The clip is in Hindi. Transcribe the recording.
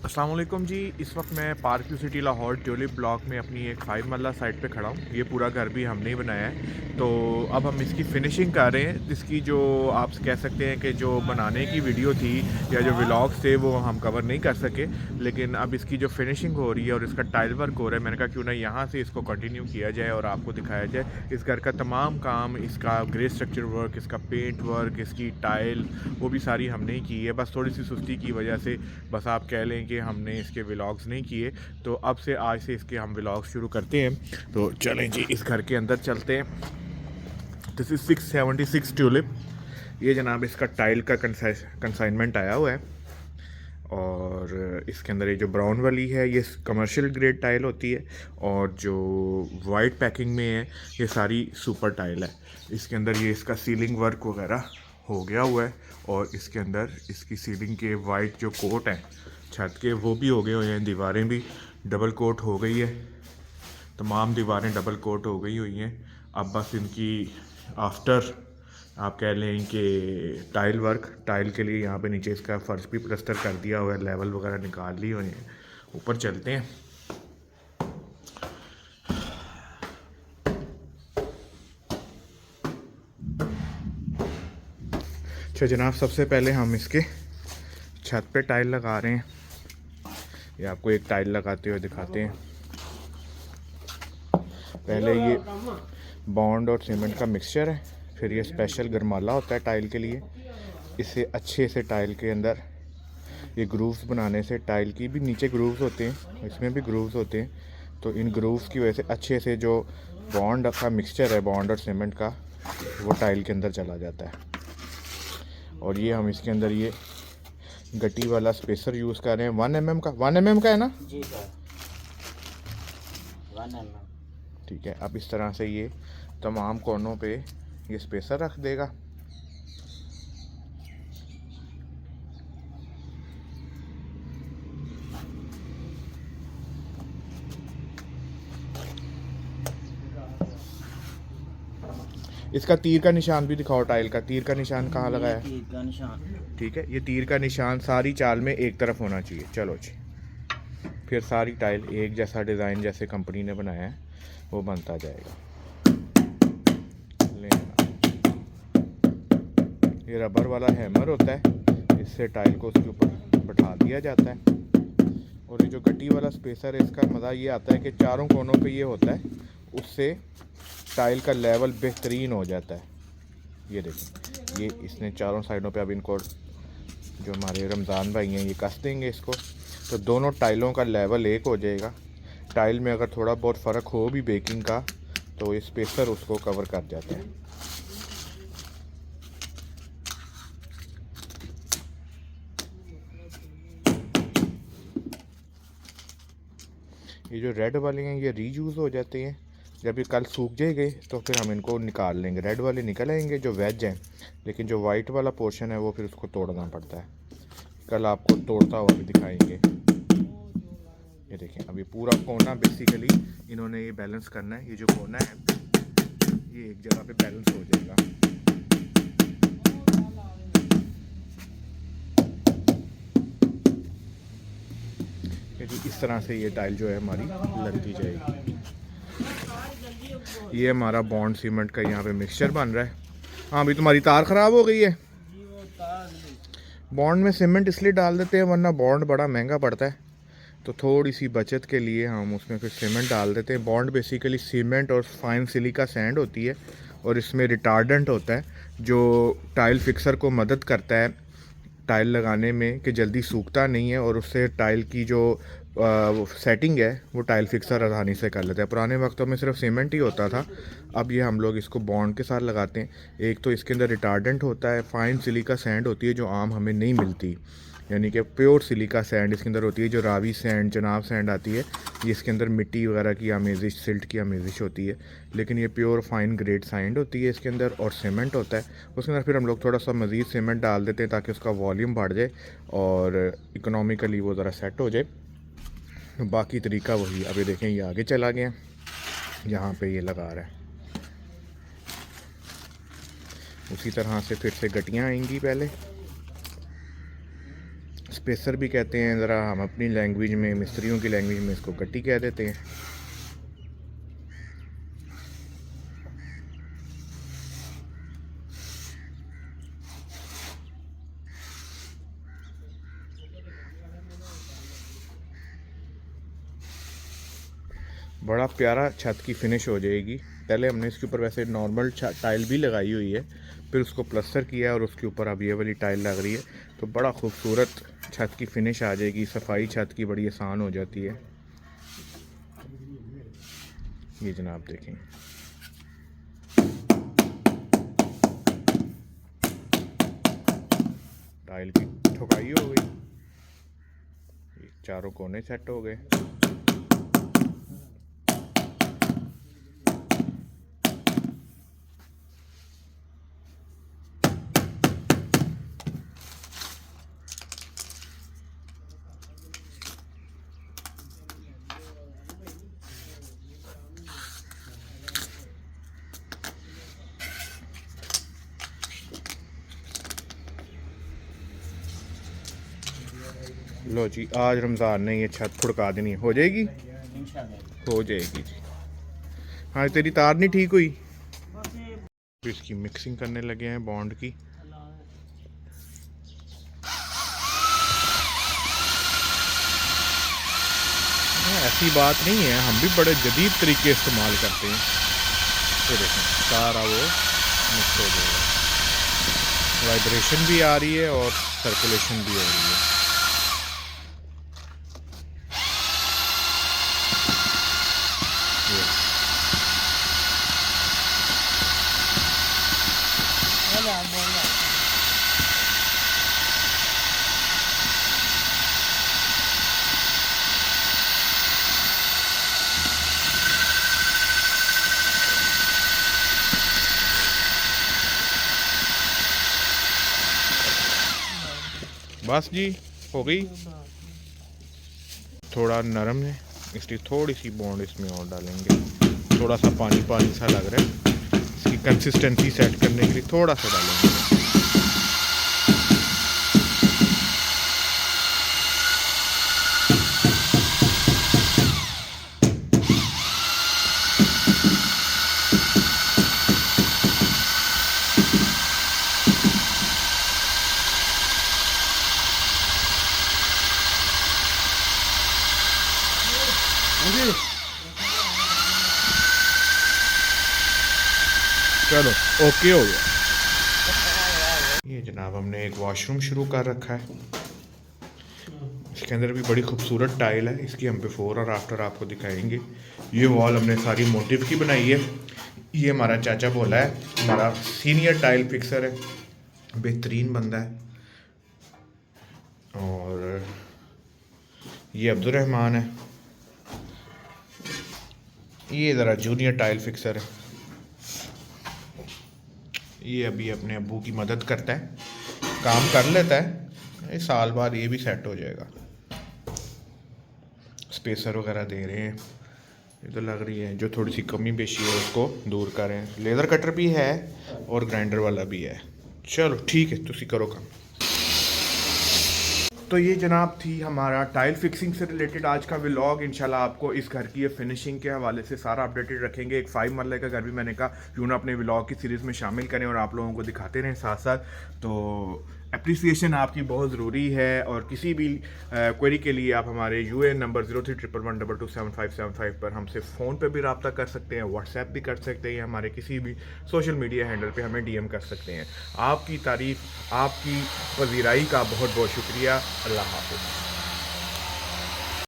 अस्सलाम वालेकुम जी। इस वक्त मैं park view city Lahore tulip block में अपनी एक 5 मरला साइट पे खड़ा हूँ। ये पूरा घर भी हमने ही बनाया है। तो अब हम इसकी फ़िनिशिंग कर रहे हैं। इसकी जो आप कह सकते हैं कि जो बनाने की वीडियो थी या जो व्लॉग्स थे वो हम कवर नहीं कर सके, लेकिन अब इसकी जो फिनिशिंग हो रही है और इसका टाइल वर्क हो रहा है, मैंने कहा क्यों ना यहाँ से इसको कंटिन्यू किया जाए और आपको दिखाया जाए इस घर का तमाम काम, इसका ग्रे स्ट्रक्चर वर्क, इसका पेंट वर्क, इसकी टाइल, वो भी सारी हमने ही की है। बस थोड़ी सी सुस्ती की वजह से बस आप कह लें कि हमने इसके व्लॉग्स नहीं किए। तो अब से आज से इसके हम व्लॉग्स शुरू करते हैं। तो चलें जी, इस घर के अंदर चलते हैं। This is 676 tulip. ये जनाब इसका टाइल का कंसाइनमेंट आया हुआ है और इसके अंदर ये जो ब्राउन वाली है ये कमर्शियल ग्रेड टाइल होती है और जो वाइट पैकिंग में है ये सारी सुपर टाइल है। इसके अंदर ये इसका सीलिंग वर्क वगैरह हो गया हुआ है और इसके अंदर इसकी सीलिंग के वाइट जो कोट हैं छत के वो भी हो गए हुए हैं। दीवारें भी डबल कोट हो गई है, तमाम दीवारें डबल कोट हो गई हुई हैं। अब बस इनकी आफ्टर आप कह लें कि टाइल वर्क, टाइल के लिए यहाँ पे नीचे इसका फर्श भी प्लस्तर कर दिया हुआ है, लेवल वगैरह निकाल लिए हुए हैं। ऊपर चलते हैं। अच्छा जनाब, सबसे पहले हम इसके छत पे टाइल लगा रहे हैं। ये आपको एक टाइल लगाते हुए दिखाते हैं। पहले ये बॉन्ड और सीमेंट का मिक्सचर है, फिर ये स्पेशल गरमाला होता है टाइल के लिए। इसे अच्छे से टाइल के अंदर ये ग्रूव्स बनाने से, टाइल की भी नीचे ग्रूव्स होते हैं, इसमें भी ग्रूव्स होते हैं, तो इन ग्रूव्स की वजह से अच्छे से जो बॉन्ड का मिक्सचर है, बॉन्ड और सीमेंट का, वो टाइल के अंदर चला जाता है। और ये हम इसके अंदर ये गट्टी वाला स्पेसर यूज़ कर रहे हैं। 1 mm का, 1 mm का है ना जी सर, 1 mm। ठीक है। अब इस तरह से ये तमाम कोनों पे ये स्पेसर रख देगा। इसका तीर का निशान भी दिखाओ। टाइल का तीर का निशान कहाँ लगा है? तीर का निशान। ठीक है, ये तीर का निशान सारी चाल में एक तरफ होना चाहिए। चलो जी, फिर सारी टाइल एक जैसा डिज़ाइन जैसे कंपनी ने बनाया है वो बनता जाएगा। लेना, ये रबर वाला हैमर होता है, इससे टाइल को उसके ऊपर बैठा दिया जाता है। और ये जो गट्टी वाला स्पेसर है, इसका मज़ा ये आता है कि चारों कोनों पे ये होता है, उससे टाइल का लेवल बेहतरीन हो जाता है। ये देखें, ये इसने चारों साइडों पे, अब इनको जो हमारे रमज़ान भाई हैं ये कस देंगे इसको, तो दोनों टाइलों का लेवल एक हो जाएगा। टाइल में अगर थोड़ा बहुत फ़र्क हो भी बेकिंग का, तो ये स्पेसर उसको कवर कर जाता है। ये जो रेड वाले हैं ये रीयूज़ हो जाते हैं। जब ये कल सूख जाएंगे तो फिर हम इनको निकाल लेंगे। रेड वाले निकल आएंगे जो वेज हैं, लेकिन जो वाइट वाला पोर्शन है वो फिर उसको तोड़ना पड़ता है। कल आपको तोड़ता हुआ भी दिखाएंगे। ये देखें, अभी पूरा कोना बेसिकली इन्होंने ये बैलेंस करना है। ये जो कोना है ये एक जगह पे बैलेंस हो जाएगा। क्योंकि इस तरह से ये टाइल जो है हमारी लगती जाएगी। ये हमारा बॉन्ड सीमेंट का यहाँ पे मिक्सचर बन रहा है। हाँ, अभी तुम्हारी तार ख़राब हो गई है। बॉन्ड में सीमेंट इसलिए डाल देते हैं वरना बॉन्ड बड़ा महंगा पड़ता है, तो थोड़ी सी बचत के लिए हम उसमें फिर सीमेंट डाल देते हैं। बॉन्ड बेसिकली सीमेंट और फाइन सिलिका सैंड होती है और इसमें रिटार्डेंट होता है जो टाइल फिक्सर को मदद करता है टाइल लगाने में कि जल्दी सूखता नहीं है, और उससे टाइल की जो सेटिंग है वो टाइल फिक्सर आसानी से कर लेता है। पुराने वक्तों में सिर्फ सीमेंट ही होता था, अब ये हम लोग इसको बॉन्ड के साथ लगाते हैं। एक तो इसके अंदर रिटार्डेंट होता है, फाइन सिलिका सैंड होती है जो आम हमें नहीं मिलती, यानी कि प्योर सिलिका सैंड इसके अंदर होती है। जो रावी सैंड, जनाब सैंड आती है, ये इसके अंदर मिट्टी वगैरह की आमेजिश, सिल्ट की आमेजिश होती है, लेकिन ये प्योर फाइन ग्रेड सैंड होती है इसके अंदर। और सीमेंट होता है उसके अंदर, फिर हम लोग थोड़ा सा मज़ीद सीमेंट डाल देते हैं ताकि उसका वॉल्यूम बढ़ जाए और इकोनॉमिकली वो ज़रा सेट हो जाए। बाकी तरीका वही। अभी देखें ये आगे चला गया, यहाँ पे ये लगा रहा है। उसी तरह से फिर से गटियाँ आएंगी। पहले स्पेसर भी कहते हैं, ज़रा हम अपनी लैंग्वेज में, मिस्त्रियों की लैंग्वेज में इसको गट्टी कह देते हैं। बड़ा प्यारा छत की फिनिश हो जाएगी। पहले हमने इसके ऊपर वैसे नॉर्मल टाइल भी लगाई हुई है, फिर उसको प्लस्तर किया और उसके ऊपर अब ये वाली टाइल लग रही है, तो बड़ा खूबसूरत छत की फिनिश आ जाएगी। सफाई छत की बड़ी आसान हो जाती है। ये जनाब देखें, टाइल की ठोकाई हो गई, चारों कोने सेट हो गए। लो जी, आज रमज़ान ने ये छत फुड़का देनी हो जाएगी, हो जाएगी जी। हाँ, तेरी तार नहीं ठीक हुई। फिर इसकी मिक्सिंग करने लगे हैं बॉन्ड की। ऐसी बात नहीं है, हम भी बड़े जदीद तरीके इस्तेमाल करते हैं। तो देखें, सारा वो मिक्स हो जाएगा, वाइब्रेशन भी आ रही है और सर्कुलेशन भी हो रही है। बस जी, हो गई। थोड़ा नरम है इसलिए थोड़ी सी बॉन्ड इसमें और डालेंगे। थोड़ा सा पानी पानी सा लग रहा है, इसकी कंसिस्टेंसी सेट करने के लिए थोड़ा सा डालेंगे। चलो ओके हो गया। ये जनाब हमने एक वॉशरूम शुरू कर रखा है। इसके अंदर भी बड़ी खूबसूरत टाइल है, इसकी हम बिफोर और आफ्टर आपको दिखाएंगे। ये वॉल हमने सारी मोटिव की बनाई है। ये हमारा चाचा भोला है, हमारा सीनियर टाइल फिक्सर है, बेहतरीन बंदा है। और ये अब्दुलरहमान है, ये ज़रा जूनियर टाइल फिक्सर है। ये अभी अपने अब्बू की मदद करता है, काम कर लेता है। साल बाद ये भी सेट हो जाएगा। स्पेसर वगैरह दे रहे हैं, ये तो लग रही है जो थोड़ी सी कमी पेशी है उसको दूर करें। लेज़र कटर भी है और ग्राइंडर वाला भी है। चलो ठीक है, तुसी करो काम। तो ये जनाब थी हमारा टाइल फिक्सिंग से रिलेटेड आज का व्लॉग। इंशाल्लाह आपको इस घर की फिनिशिंग के हवाले से सारा अपडेटेड रखेंगे। एक 5 मरले का घर भी मैंने कहा क्यों ना अपने व्लॉग की सीरीज़ में शामिल करें और आप लोगों को दिखाते रहें साथ साथ। तो एप्रिसिएशन आपकी बहुत ज़रूरी है। और किसी भी क्वेरी के लिए आप हमारे UN नंबर 031112277575 पर हमसे फ़ोन पे भी रब्ता कर सकते हैं, व्हाट्सएप भी कर सकते हैं, हमारे किसी भी सोशल मीडिया हैंडल पे हमें DM कर सकते हैं। आपकी तारीफ़, आपकी पजीराई का बहुत बहुत शुक्रिया। अल्लाह हाफ़िज़।